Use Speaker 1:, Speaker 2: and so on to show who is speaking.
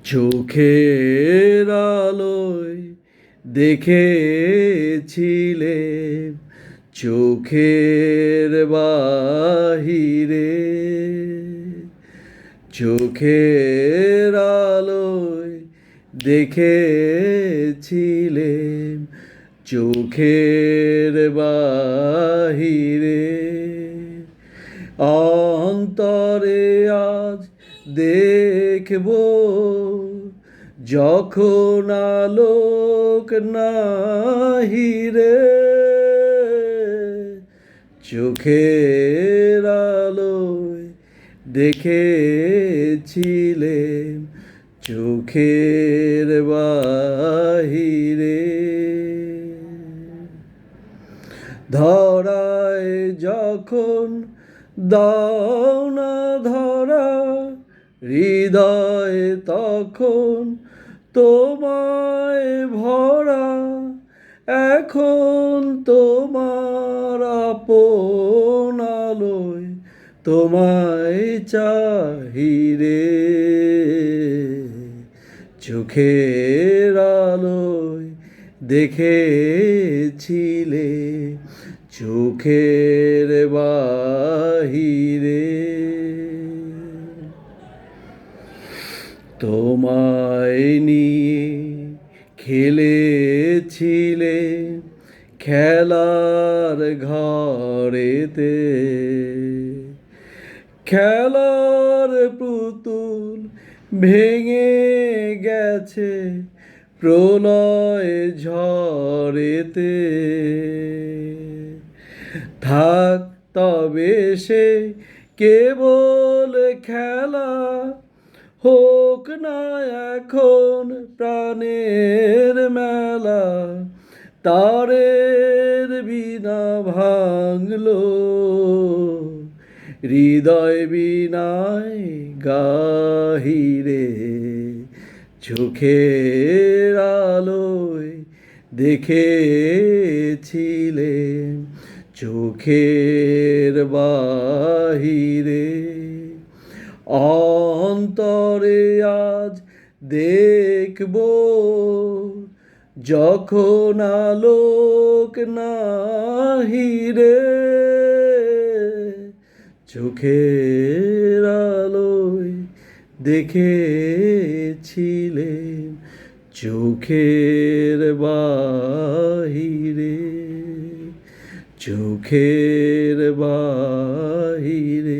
Speaker 1: চোখের আলোয় দেখেছিলে চোখের বাহিরে, চোখের আলোয় দেখেছিলে চোখের বাহিরে। অন্তরে আজ দেখব যখন আলোক নাহিরে, চোখের আলোয় দেখেছিলে চোখের বাহিরে। ধরায় যখন দাও না ধরা, হৃদয় তখন তোমায় ভরা। এখন তোমার আপন আলোয় তোমায় চাহিরে, চোখের আলোয় দেখেছিলে চোখের বাহিরে। তোমায় নিয়ে খেলেছিলে খেলার ঘরেতে, খেলার পুতুল ভেঙে গেছে প্রলয় ঝড়েতে। থাক তবে সে কেবল খেলা, হোক না এখন প্রাণের মেলা। তারের বিনা ভাঙলো হৃদয় বিনায় গাহিরে, চোখের আলোয় দেখেছিলে চোখের বাহিরে। অন্তরে আজ দেখব যখন আলোক নাহিরে, চোখের আলোয় দেখেছিলে চোখের বাহিরে, চোখের বাহিরে।